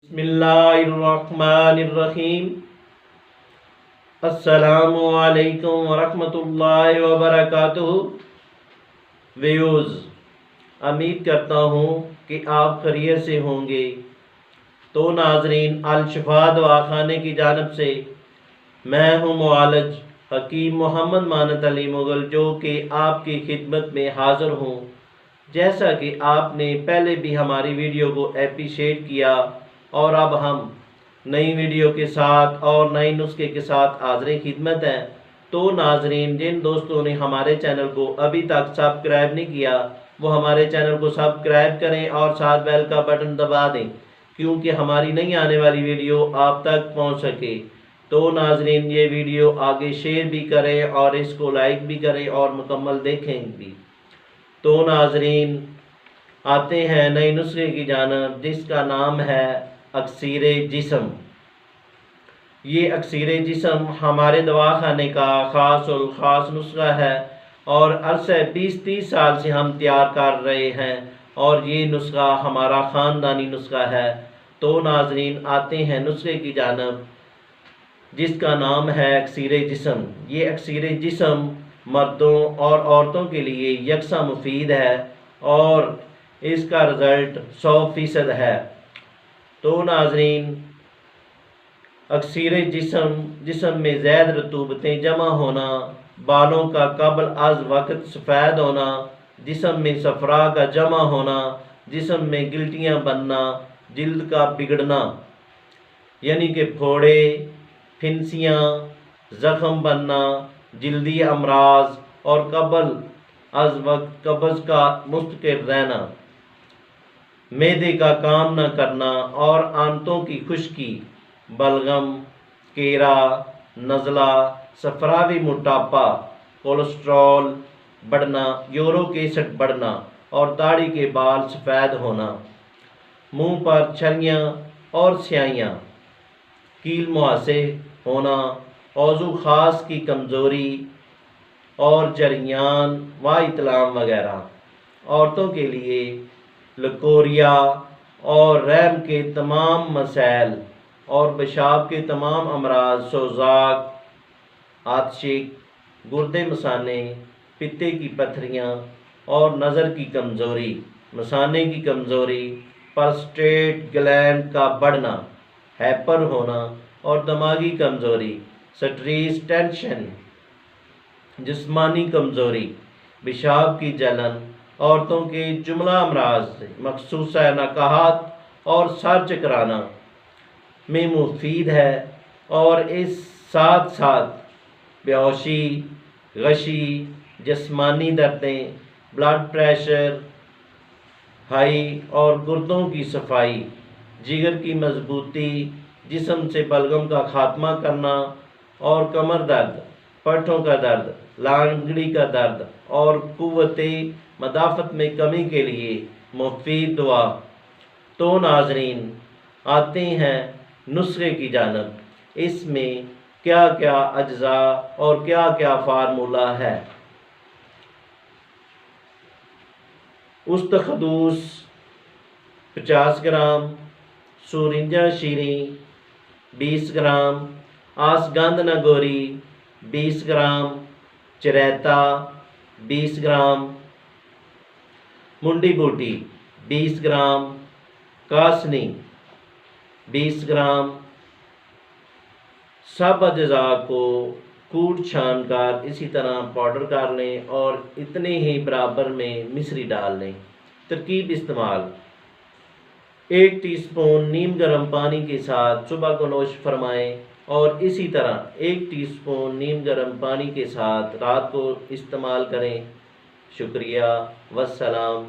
बिस्मिल्लाहिर्रहमानिर्रहीम। अस्सलामु अलैकुम वरहमतुल्लाहि वबरकातुहू। व्यूज़, उम्मीद करता हूँ कि आप खैरियत से होंगे। तो नाज़रीन, अल शिफा दवाखाने की जानिब से मैं हूँ मुआलिज हकीम मोहम्मद मानत अली मुग़ल, जो कि आपकी खिदमत में हाज़िर हूँ। जैसा कि आपने पहले भी हमारी वीडियो को एप्रिशिएट किया और अब हम नई वीडियो के साथ और नए नुस्खे के साथ हाज़िर खिदमत हैं। तो नाज़रीन, जिन दोस्तों ने हमारे चैनल को अभी तक सब्सक्राइब नहीं किया वो हमारे चैनल को सब्सक्राइब करें और साथ बेल का बटन दबा दें, क्योंकि हमारी नई आने वाली वीडियो आप तक पहुंच सके। तो नाज़रीन, ये वीडियो आगे शेयर भी करें और इसको लाइक भी करें और मुकम्मल देखें भी। तो नाज़रीन, आते हैं नए नुस्खे की जानिब, जिसका नाम है अक्सीरे जिस्म। ये अक्सीरे जिस्म हमारे दवाखाने का ख़ास नुस्खा है और अरसे 20-30 साल से हम तैयार कर रहे हैं और ये नुस्खा हमारा ख़ानदानी नुस्खा है। तो नाज़रीन, आते हैं नुस्खे की जानिब, जिसका नाम है अक्सीरे जिस्म। ये अक्सीरे जिस्म मर्दों और औरतों के लिए यकसा मुफीद है और इसका रिज़ल्ट 100% है। तो नाज़रीन, अक्सीरे जिस्म में ज़्यादा रतूबतें जमा होना, बालों का कबल अज़ वक्त सफ़ेद होना, जिस्म में सफ़रा का जमा होना, जिस्म में गिल्टियाँ बनना, जिल्द का बिगड़ना यानी कि फोड़े, फिंसियाँ, ज़ख़म बनना, जिल्दी अमराज और कबल अज़ वक्त कब्ज़ का मुस्तकिल रहना, मैदे का काम न करना और आंतों की खुश्की, बलगम, केरा, नज़ला, सफरावी मोटापा, कोलेस्ट्रॉल बढ़ना, यूरिक एसिड बढ़ना और दाढ़ी के बाल सफ़ेद होना, मुंह पर छरियाँ और स्याहियाँ, कील मुहासे होना, औज़ू ख़ास की कमज़ोरी और जरियान व इतलाम वगैरह। औरतों के लिए लकोरिया और रहम के तमाम मसाइल और पेशाब के तमाम अमराज, सोज़ाक, आतशिक, गुर्दे मसाने, पित्ते की पथरियाँ और नज़र की कमज़ोरी, मसाने की कमज़ोरी, प्रोस्टेट ग्लैंड का बढ़ना, हैपर होना और दिमागी कमज़ोरी, स्ट्रेस, टेंशन, जिस्मानी कमज़ोरी, पेशाब की जलन, औरतों के जुमला अमराज से मखसूसा नकाहात और सर चकराना में मुफीद है और इस साथ साथ बेहोशी, गशी, जिस्मानी दर्दें, ब्लड प्रेशर हाई और गुर्दों की सफाई, जिगर की मजबूती, जिस्म से बलगम का खात्मा करना और कमर दर्द, पट्ठों का दर्द, लांगड़ी का दर्द और कुव्वते मदाफ़त में कमी के लिए मुफीद दुआ। तो नाज़रीन, आते हैं नुस्खे की जानिब, इसमें क्या क्या अज्जा और क्या क्या फार्मूला है। उस्तखदूस 50 ग्राम, सूरिंजा शीरी 20 ग्राम, आसगंध नगोरी 20 ग्राम, चरैता 20 ग्राम, मुंडी बूटी 20 ग्राम, कासनी 20 ग्राम। सब अज्जा को कूट छान कर इसी तरह पाउडर कर लें और इतने ही बराबर में मिश्री डाल लें। तरकीब इस्तेमाल: 1 टीस्पून नीम गर्म पानी के साथ सुबह को नोश फरमाएं और इसी तरह 1 टीस्पून नीम गर्म पानी के साथ रात को इस्तेमाल करें। शुक्रिया, वस्सलाम।